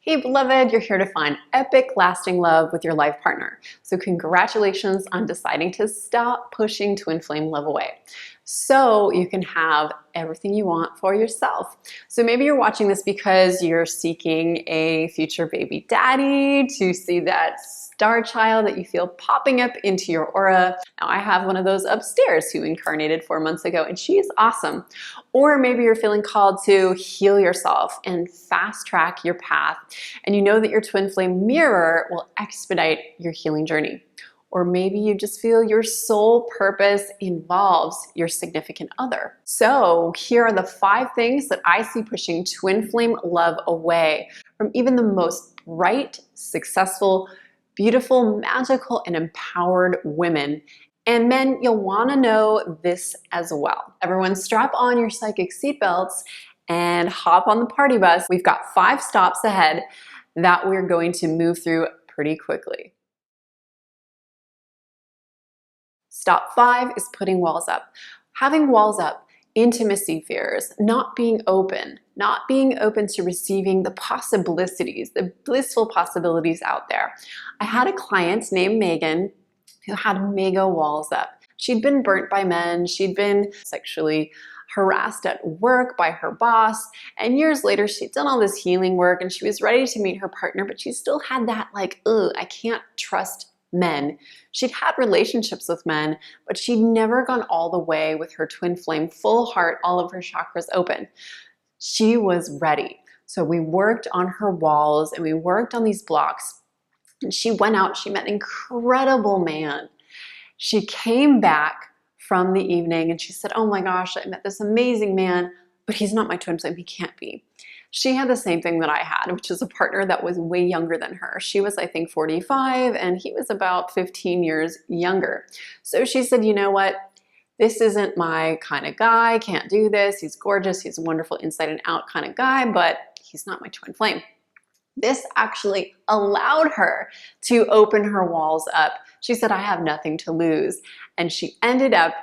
Hey beloved, you're here to find epic lasting love with your life partner. So congratulations on deciding to stop pushing twin flame love away so you can have everything you want for yourself. So maybe you're watching this because you're seeking a future baby daddy, to see that star child that you feel popping up into your aura. Now I have one of those upstairs who incarnated 4 months ago and she is awesome. Or maybe you're feeling called to heal yourself and fast track your path, and you know that your twin flame mirror will expedite your healing journey. Or maybe you just feel your soul purpose involves your significant other. So here are the 5 things that I see pushing twin flame love away from even the most bright, successful, beautiful, magical, and empowered women. And men, you'll want to know this as well. Everyone strap on your psychic seatbelts and hop on the party bus. We've got 5 stops ahead that we're going to move through pretty quickly. Stop 5 is putting walls up. Having walls up, intimacy fears, not being open to receiving the possibilities, the blissful possibilities out there. I had a client named Megan who had mega walls up. She'd been burnt by men, she'd been sexually harassed at work by her boss, and years later she'd done all this healing work and she was ready to meet her partner, but she still had that like, ugh, I can't trust men. She'd had relationships with men, but she'd never gone all the way with her twin flame, full heart, all of her chakras open. She was ready. So we worked on her walls and we worked on these blocks. And she went out, she met an incredible man. She came back from the evening and she said, oh my gosh, I met this amazing man, but he's not my twin flame, he can't be. She had the same thing that I had, which is a partner that was way younger than her. She was, I think, 45 and he was about 15 years younger. So she said, you know what? This isn't my kind of guy, can't do this. He's gorgeous, he's a wonderful inside and out kind of guy, but he's not my twin flame. This actually allowed her to open her walls up. She said, I have nothing to lose. And she ended up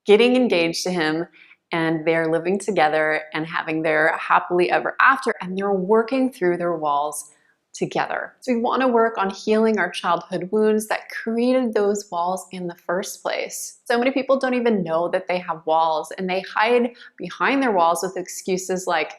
getting engaged to him, and they're living together and having their happily ever after, and they're working through their walls together. So we want to work on healing our childhood wounds that created those walls in the first place. So many people don't even know that they have walls, and they hide behind their walls with excuses like,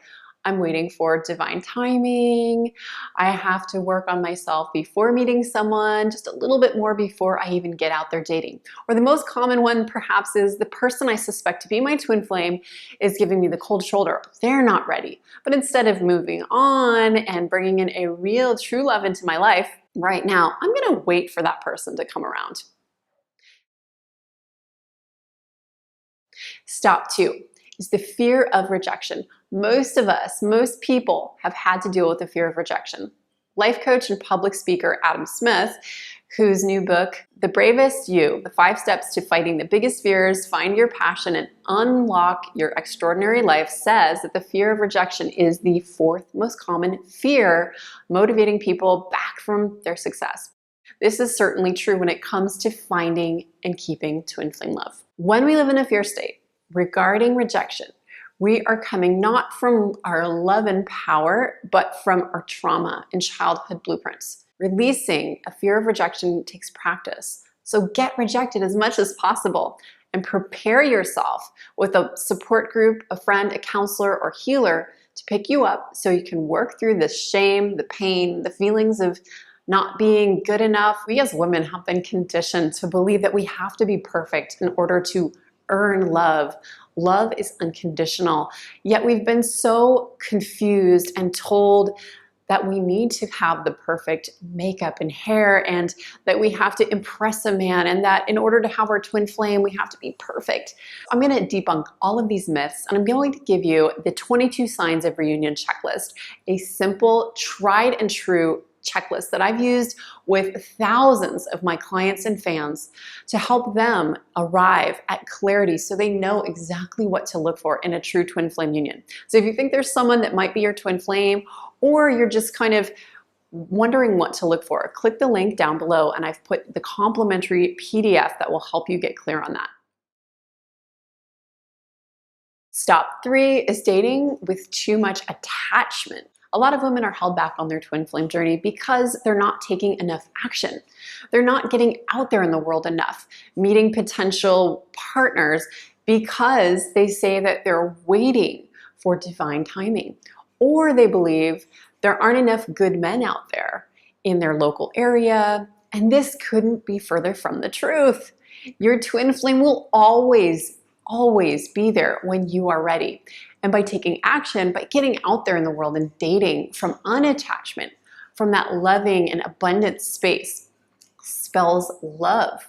I'm waiting for divine timing. I have to work on myself before meeting someone, just a little bit more before I even get out there dating. Or the most common one perhaps is the person I suspect to be my twin flame is giving me the cold shoulder. They're not ready. But instead of moving on and bringing in a real true love into my life right now, I'm gonna wait for that person to come around. Stop 2 is the fear of rejection. Most of us, most people have had to deal with the fear of rejection. Life coach and public speaker Adam Smith, whose new book, The Bravest You, the 5 Steps to Fighting the Biggest Fears, Find Your Passion, and Unlock Your Extraordinary Life, says that the fear of rejection is the 4th most common fear motivating people back from their success. This is certainly true when it comes to finding and keeping twin flame love. When we live in a fear state regarding rejection, we are coming not from our love and power, but from our trauma and childhood blueprints. Releasing a fear of rejection takes practice. So get rejected as much as possible and prepare yourself with a support group, a friend, a counselor, or healer to pick you up so you can work through the shame, the pain, the feelings of not being good enough. We as women have been conditioned to believe that we have to be perfect in order to earn love. Love is unconditional, yet we've been so confused and told that we need to have the perfect makeup and hair, and that we have to impress a man, and that in order to have our twin flame, we have to be perfect. I'm going to debunk all of these myths, and I'm going to give you the 22 signs of reunion checklist, a simple, tried and true checklist that I've used with thousands of my clients and fans to help them arrive at clarity so they know exactly what to look for in a true twin flame union. So if you think there's someone that might be your twin flame, or you're just kind of wondering what to look for, click the link down below and I've put the complimentary PDF that will help you get clear on that. Stop 3 is dating with too much attachment. A lot of women are held back on their twin flame journey because they're not taking enough action. They're not getting out there in the world enough, meeting potential partners because they say that they're waiting for divine timing, or they believe there aren't enough good men out there in their local area, and this couldn't be further from the truth. Your twin flame will always be there when you are ready. And by taking action, by getting out there in the world and dating from unattachment, from that loving and abundant space, spells love.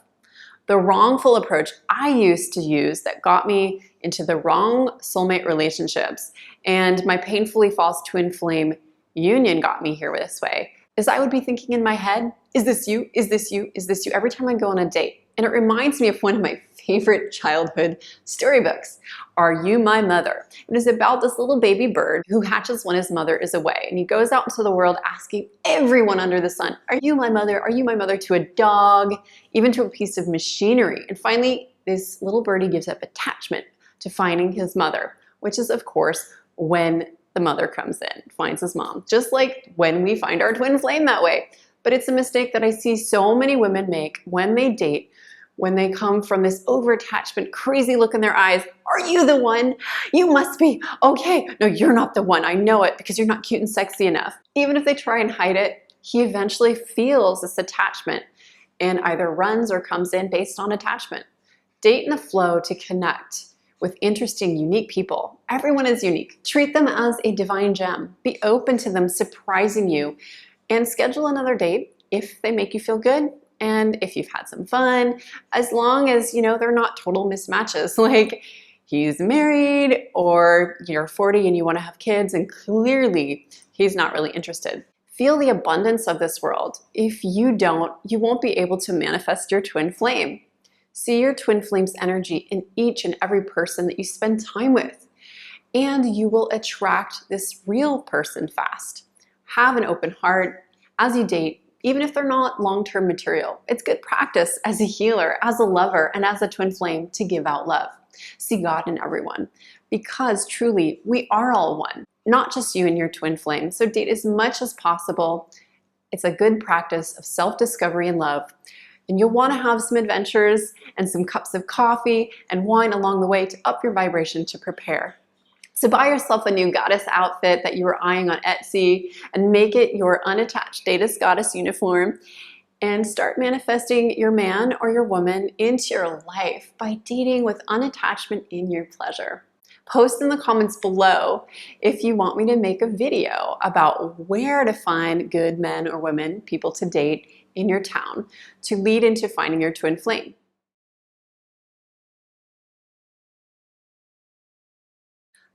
The wrongful approach I used to use that got me into the wrong soulmate relationships, and my painfully false twin flame union got me here this way, is I would be thinking in my head, is this you? Is this you? Is this you? Every time I go on a date. And it reminds me of one of my favorite childhood storybooks, Are You My Mother? It is about this little baby bird who hatches when his mother is away. And he goes out into the world asking everyone under the sun, are you my mother? Are you my mother? To a dog, even to a piece of machinery. And finally, this little birdie gives up attachment to finding his mother, which is, of course, when the mother comes in, finds his mom, just like when we find our twin flame that way. But it's a mistake that I see so many women make when they date, when they come from this over-attachment, crazy look in their eyes. Are you the one? You must be. Okay. No, you're not the one. I know it because you're not cute and sexy enough. Even if they try and hide it, he eventually feels this attachment and either runs or comes in based on attachment. Date in the flow to connect with interesting, unique people. Everyone is unique. Treat them as a divine gem. Be open to them surprising you, and schedule another date if they make you feel good and if you've had some fun, as long as, they're not total mismatches. Like he's married or you're 40 and you want to have kids and clearly he's not really interested. Feel the abundance of this world. If you don't, you won't be able to manifest your twin flame. See your twin flame's energy in each and every person that you spend time with, and you will attract this real person fast. Have an open heart as you date, even if they're not long-term material. It's good practice as a healer, as a lover, and as a twin flame to give out love. See God in everyone, because truly we are all one, not just you and your twin flame. So date as much as possible. It's a good practice of self-discovery and love. And you'll want to have some adventures and some cups of coffee and wine along the way to up your vibration to prepare. So buy yourself a new goddess outfit that you were eyeing on Etsy and make it your unattached Datus goddess uniform, and start manifesting your man or your woman into your life by dating with unattachment in your pleasure. Post in the comments below if you want me to make a video about where to find good men or women, people to date in your town to lead into finding your twin flame.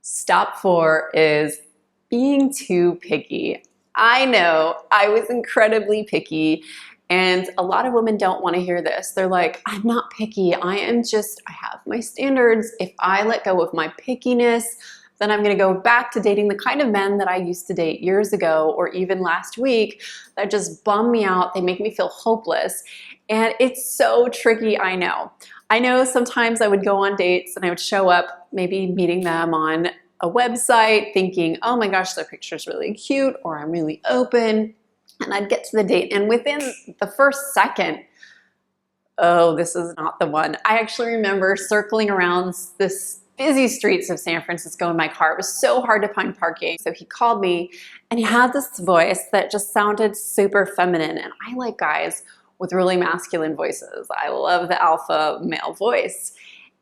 Stop 4 is being too picky. I know I was incredibly picky, and a lot of women don't want to hear this. They're like, I'm not picky. I have my standards. If I let go of my pickiness, then I'm going to go back to dating the kind of men that I used to date years ago or even last week that just bum me out. They make me feel hopeless. And it's so tricky, I know. I know sometimes I would go on dates and I would show up, maybe meeting them on a website thinking, oh my gosh, their picture's really cute, or I'm really open. And I'd get to the date, and within the first second, oh, this is not the one. I actually remember circling around this busy streets of San Francisco in my car. It was so hard to find parking. So he called me and he had this voice that just sounded super feminine. And I like guys with really masculine voices. I love the alpha male voice.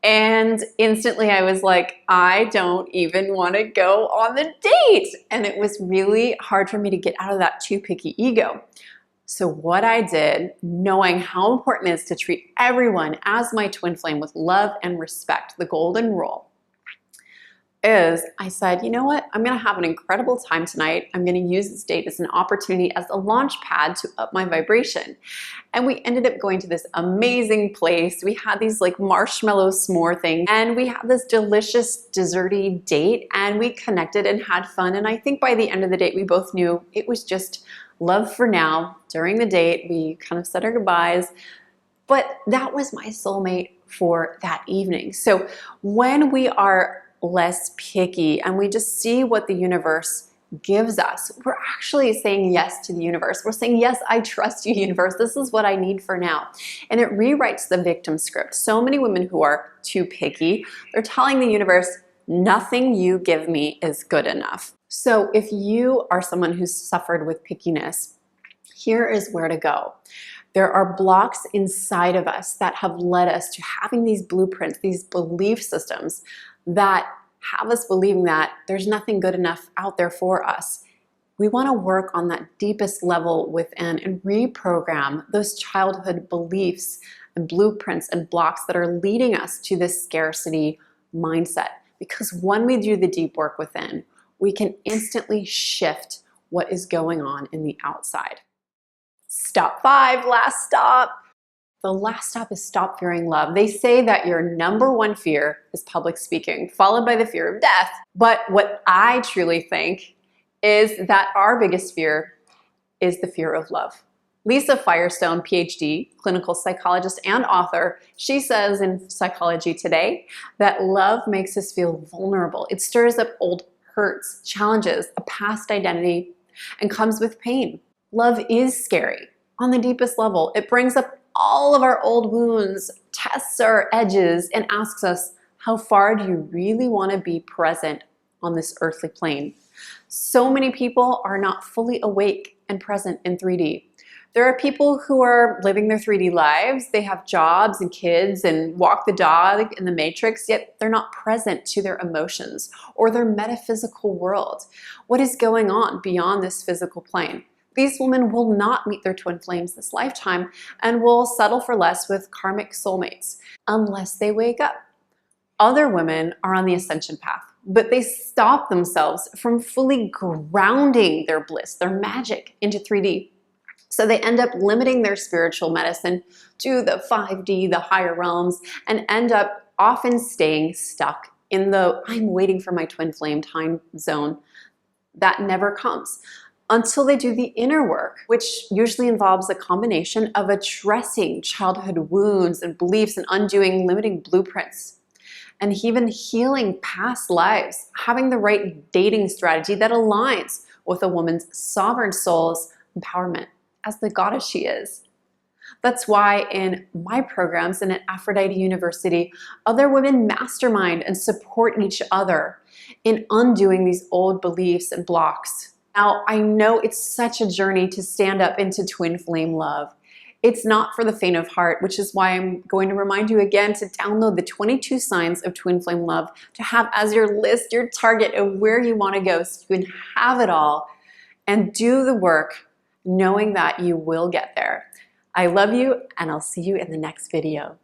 And instantly I was like, I don't even want to go on the date. And it was really hard for me to get out of that too picky ego. So what I did, knowing how important it is to treat everyone as my twin flame with love and respect, the golden rule, is I said, you know what? I'm going to have an incredible time tonight. I'm going to use this date as an opportunity, as a launch pad to up my vibration. And we ended up going to this amazing place. We had these like marshmallow s'more things, and we had this delicious desserty date, and we connected and had fun. And I think by the end of the date, we both knew it was just love for now. During the date, we kind of said our goodbyes, but that was my soulmate for that evening. So when we are less picky and we just see what the universe gives us, we're actually saying yes to the universe. We're saying, yes, I trust you, universe. This is what I need for now. And it rewrites the victim script. So many women who are too picky, they're telling the universe, nothing you give me is good enough. So if you are someone who's suffered with pickiness, here is where to go. There are blocks inside of us that have led us to having these blueprints, these belief systems that have us believing that there's nothing good enough out there for us. We want to work on that deepest level within and reprogram those childhood beliefs and blueprints and blocks that are leading us to this scarcity mindset. Because when we do the deep work within, we can instantly shift what is going on in the outside. Stop 5, last stop. The last stop is stop fearing love. They say that your number one fear is public speaking, followed by the fear of death. But what I truly think is that our biggest fear is the fear of love. Lisa Firestone, PhD, clinical psychologist and author, she says in Psychology Today that love makes us feel vulnerable. It stirs up old hurts, challenges, a past identity, and comes with pain. Love is scary on the deepest level. It brings up all of our old wounds, tests our edges, and asks us, how far do you really want to be present on this earthly plane? So many people are not fully awake and present in 3D. There are people who are living their 3D lives. They have jobs and kids and walk the dog in the matrix, yet they're not present to their emotions or their metaphysical world. What is going on beyond this physical plane? These women will not meet their twin flames this lifetime and will settle for less with karmic soulmates unless they wake up. Other women are on the ascension path, but they stop themselves from fully grounding their bliss, their magic into 3D. So they end up limiting their spiritual medicine to the 5D, the higher realms, and end up often staying stuck in the I'm waiting for my twin flame time zone that never comes until they do the inner work, which usually involves a combination of addressing childhood wounds and beliefs and undoing limiting blueprints, and even healing past lives, having the right dating strategy that aligns with a woman's sovereign soul's empowerment as the goddess she is. That's why in my programs and at Aphrodite University, other women mastermind and support each other in undoing these old beliefs and blocks. Now, I know it's such a journey to stand up into twin flame love. It's not for the faint of heart, which is why I'm going to remind you again to download the 22 signs of twin flame love to have as your list, your target of where you want to go so you can have it all and do the work knowing that you will get there. I love you, and I'll see you in the next video.